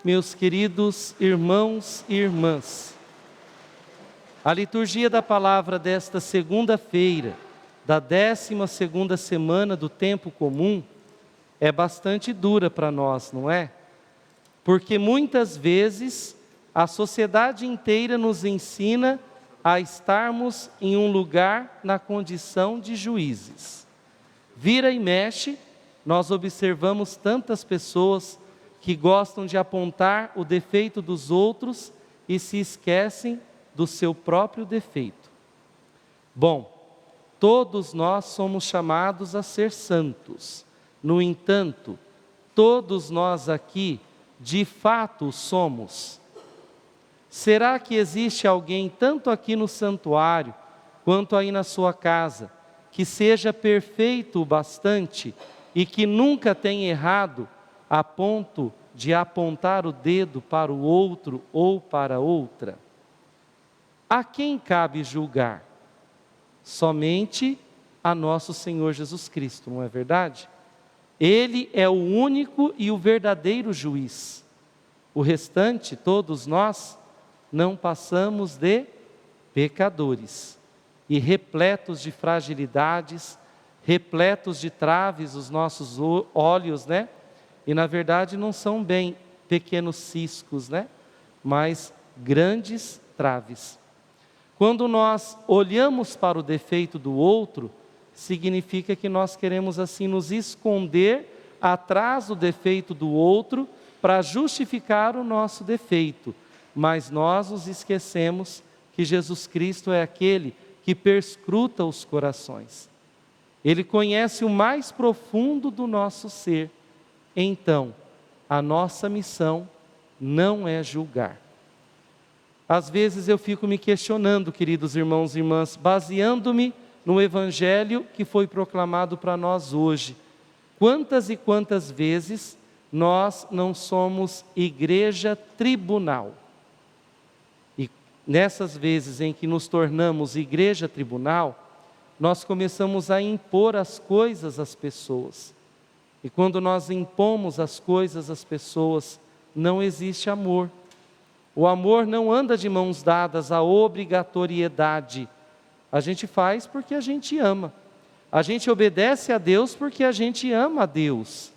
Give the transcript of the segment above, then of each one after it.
meus queridos irmãos e irmãs, a liturgia da palavra desta segunda-feira, da 12ª semana do tempo comum, é bastante dura para nós, não é? Porque muitas vezes a sociedade inteira nos ensina a estarmos em um lugar na condição de juízes. Vira e mexe, nós observamos tantas pessoas que gostam de apontar o defeito dos outros e se esquecem do seu próprio defeito. Bom, todos nós somos chamados a ser santos. No entanto, todos nós aqui, de fato, somos. Será que existe alguém, tanto aqui no santuário, quanto aí na sua casa, que seja perfeito o bastante e que nunca tenha errado a ponto de apontar o dedo para o outro ou para outra? A quem cabe julgar? Somente a nosso Senhor Jesus Cristo, não é verdade? Ele é o único e o verdadeiro juiz. O restante, todos nós, não passamos de pecadores e repletos de fragilidades, repletos de traves os nossos olhos, né? E na verdade não são bem pequenos ciscos, né? Mas grandes traves. Quando nós olhamos para o defeito do outro, significa que nós queremos assim nos esconder atrás do defeito do outro para justificar o nosso defeito. Mas nós nos esquecemos que Jesus Cristo é aquele que perscruta os corações. Ele conhece o mais profundo do nosso ser. Então, a nossa missão não é julgar. Às vezes eu fico me questionando, queridos irmãos e irmãs, baseando-me no Evangelho que foi proclamado para nós hoje. Quantas e quantas vezes nós não somos igreja tribunal? E nessas vezes em que nos tornamos igreja tribunal, nós começamos a impor as coisas às pessoas. E quando nós impomos as coisas às pessoas, não existe amor. O amor não anda de mãos dadas à obrigatoriedade. A gente faz porque a gente ama. A gente obedece a Deus porque a gente ama a Deus.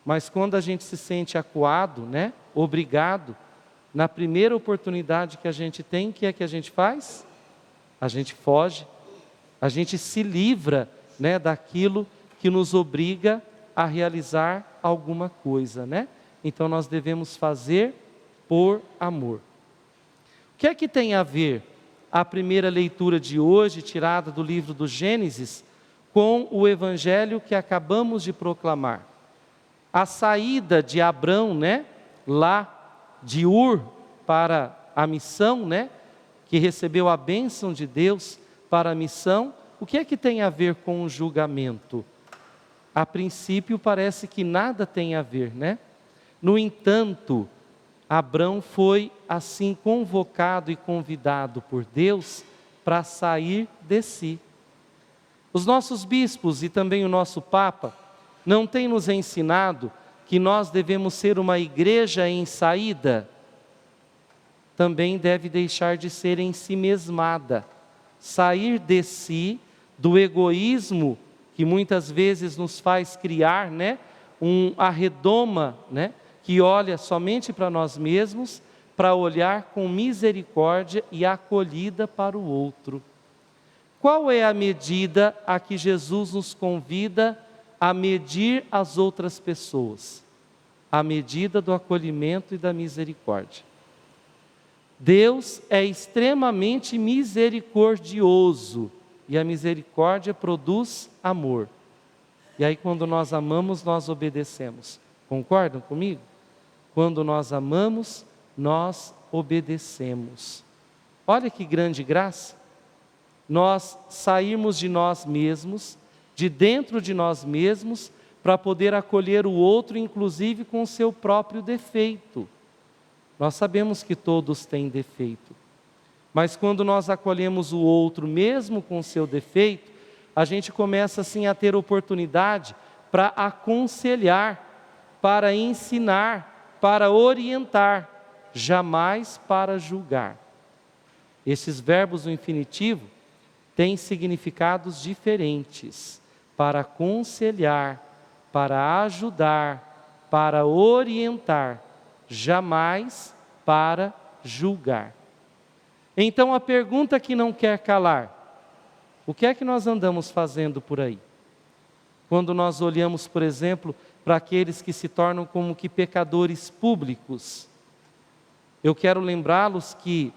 Mas quando a gente se sente acuado, né, obrigado, na primeira oportunidade que a gente tem, o que é que a gente faz? A gente foge. A gente se livra, né, daquilo que nos obriga a realizar alguma coisa, né? Então nós devemos fazer por amor. O que é que tem a ver a primeira leitura de hoje, tirada do livro do Gênesis, com o evangelho que acabamos de proclamar? A saída de Abrão, né, lá de Ur para a missão, né, que recebeu a bênção de Deus para a missão, o que é que tem a ver com o julgamento? A princípio parece que nada tem a ver, né? No entanto, Abrão foi assim convocado e convidado por Deus para sair de si. Os nossos bispos e também o nosso Papa não têm nos ensinado que nós devemos ser uma igreja em saída? Também deve deixar de ser ensimesmada, sair de si, do egoísmo que muitas vezes nos faz criar, né, a redoma, né, que olha somente para nós mesmos, para olhar com misericórdia e acolhida para o outro. Qual é a medida a que Jesus nos convida a medir as outras pessoas? A medida do acolhimento e da misericórdia. Deus é extremamente misericordioso e a misericórdia produz amor. E aí quando nós amamos, nós obedecemos. Concordam comigo? Quando nós amamos, nós obedecemos. Olha que grande graça. Nós sairmos de nós mesmos, de dentro de nós mesmos, para poder acolher o outro, inclusive com o seu próprio defeito. Nós sabemos que todos têm defeito. Mas quando nós acolhemos o outro, mesmo com o seu defeito, a gente começa assim a ter oportunidade para aconselhar, para ensinar, para orientar, jamais para julgar. Esses verbos no infinitivo têm significados diferentes: para aconselhar, para ajudar, para orientar, jamais para julgar. Então a pergunta que não quer calar: o que é que nós andamos fazendo por aí? Quando nós olhamos, por exemplo, para aqueles que se tornam como que pecadores públicos, eu quero lembrá-los que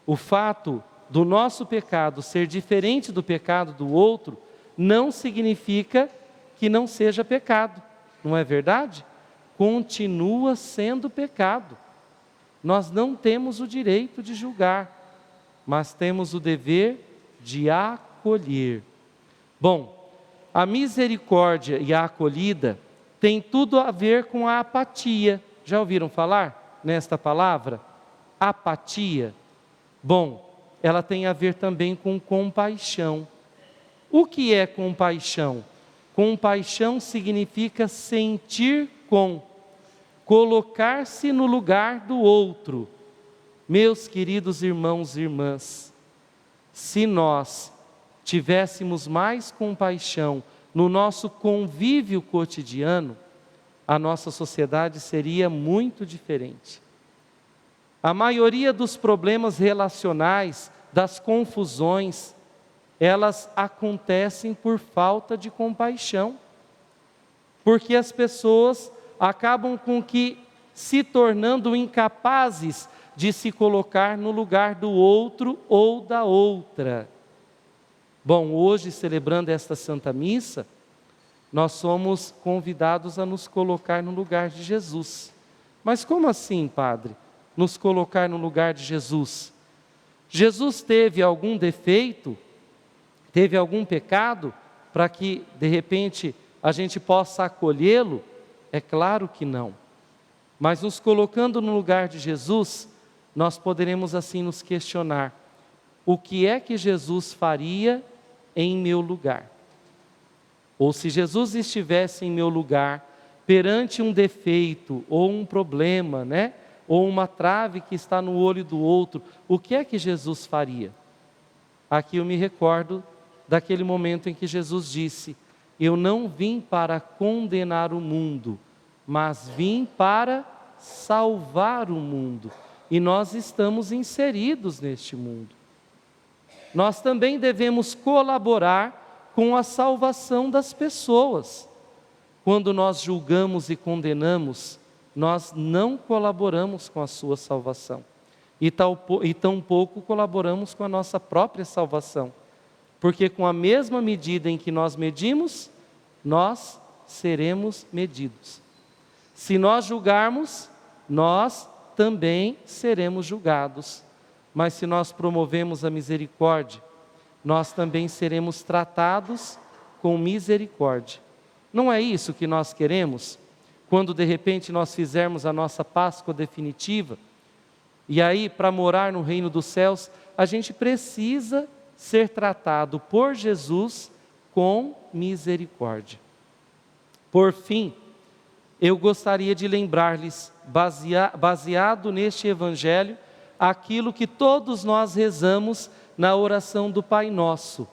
o fato do nosso pecado ser diferente do pecado do outro, não significa que não seja pecado, não é verdade? Continua sendo pecado. Nós não temos o direito de julgar, mas temos o dever de acolher. Bom, a misericórdia e a acolhida tem tudo a ver com a apatia. Já ouviram falar nesta palavra? Apatia. Bom, ela tem a ver também com compaixão. O que é compaixão? Compaixão significa sentir com, colocar-se no lugar do outro. Meus queridos irmãos e irmãs, se nós tivéssemos mais compaixão no nosso convívio cotidiano, a nossa sociedade seria muito diferente. A maioria dos problemas relacionais, das confusões, elas acontecem por falta de compaixão. Porque as pessoas acabam com que se tornando incapazes de se colocar no lugar do outro ou da outra. Bom, hoje, celebrando esta Santa Missa, nós somos convidados a nos colocar no lugar de Jesus. Mas como assim, Padre? Nos colocar no lugar de Jesus? Jesus teve algum defeito? Teve algum pecado? Para que, de repente, a gente possa acolhê-lo? É claro que não. Mas nos colocando no lugar de Jesus, nós poderemos assim nos questionar: o que é que Jesus faria em meu lugar? Ou se Jesus estivesse em meu lugar, perante um defeito, ou um problema, ou uma trave que está no olho do outro, o que é que Jesus faria? Aqui eu me recordo daquele momento em que Jesus disse: eu não vim para condenar o mundo, mas vim para salvar o mundo. E nós estamos inseridos neste mundo. Nós também devemos colaborar com a salvação das pessoas. Quando nós julgamos e condenamos, nós não colaboramos com a sua salvação. E tampouco colaboramos com a nossa própria salvação. Porque com a mesma medida em que nós medimos, nós seremos medidos. Se nós julgarmos, nós também seremos julgados. Mas se nós promovemos a misericórdia, nós também seremos tratados com misericórdia. Não é isso que nós queremos? Quando de repente nós fizermos a nossa Páscoa definitiva, e aí para morar no reino dos céus, a gente precisa ser tratado por Jesus com misericórdia. Por fim, eu gostaria de lembrar-lhes, baseado neste Evangelho, aquilo que todos nós rezamos na oração do Pai Nosso: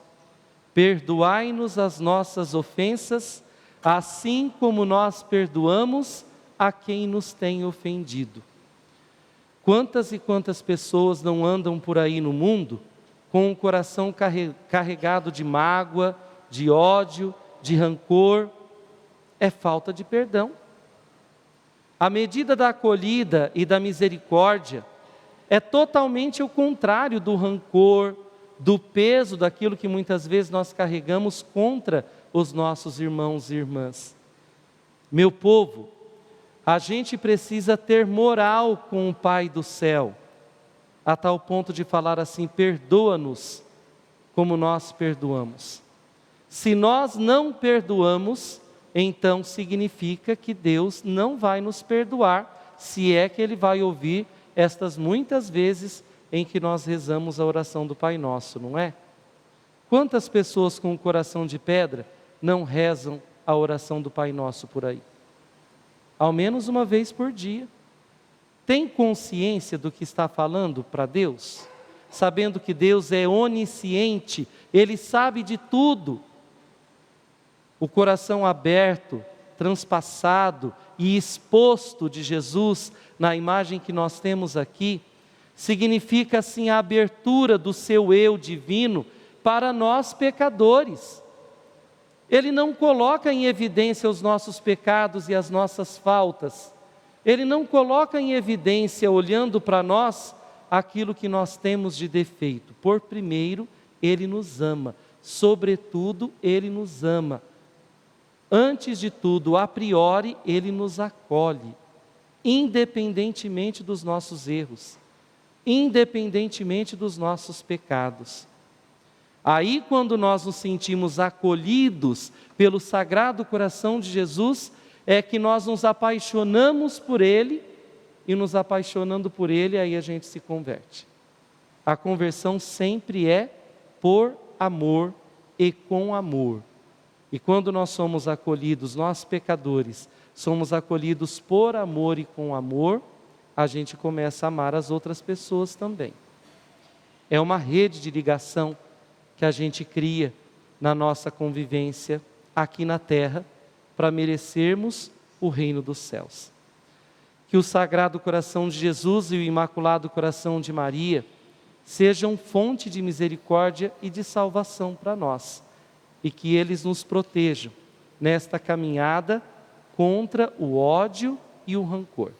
perdoai-nos as nossas ofensas, assim como nós perdoamos a quem nos tem ofendido. Quantas e quantas pessoas não andam por aí no mundo com o coração carregado de mágoa, de ódio, de rancor? É falta de perdão. A medida da acolhida e da misericórdia é totalmente o contrário do rancor, do peso daquilo que muitas vezes nós carregamos contra os nossos irmãos e irmãs. Meu povo, a gente precisa ter moral com o Pai do céu, a tal ponto de falar assim: perdoa-nos como nós perdoamos. Se nós não perdoamos, então significa que Deus não vai nos perdoar, se é que Ele vai ouvir estas muitas vezes em que nós rezamos a oração do Pai Nosso, não é? Quantas pessoas com o coração de pedra não rezam a oração do Pai Nosso por aí? Ao menos uma vez por dia. tem consciência do que está falando para Deus? Sabendo que Deus é onisciente, Ele sabe de tudo. O coração aberto, transpassado e exposto de Jesus, na imagem que nós temos aqui, significa assim a abertura do seu eu divino para nós pecadores. Ele não coloca em evidência os nossos pecados e as nossas faltas. Ele não coloca em evidência, olhando para nós, aquilo que nós temos de defeito. Por primeiro, Ele nos ama. Sobretudo, Ele nos ama. Antes de tudo, a priori, Ele nos acolhe. Independentemente dos nossos erros. Independentemente dos nossos pecados. Aí, quando nós nos sentimos acolhidos pelo Sagrado Coração de Jesus, é que nós nos apaixonamos por Ele, e nos apaixonando por Ele, aí a gente se converte. A conversão sempre é por amor e com amor. E quando nós somos acolhidos, nós pecadores, somos acolhidos por amor e com amor, a gente começa a amar as outras pessoas também. É uma rede de ligação que a gente cria na nossa convivência aqui na terra, para merecermos o reino dos céus. Que o Sagrado Coração de Jesus e o Imaculado Coração de Maria sejam fonte de misericórdia e de salvação para nós, e que eles nos protejam nesta caminhada contra o ódio e o rancor.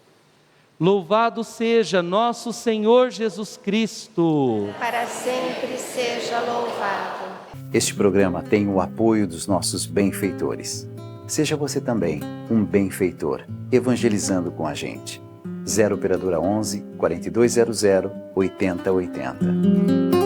Louvado seja nosso Senhor Jesus Cristo. Para sempre seja louvado. Este programa tem o apoio dos nossos benfeitores. Seja você também um benfeitor, evangelizando com a gente. 0 Operadora 11 4200 8080.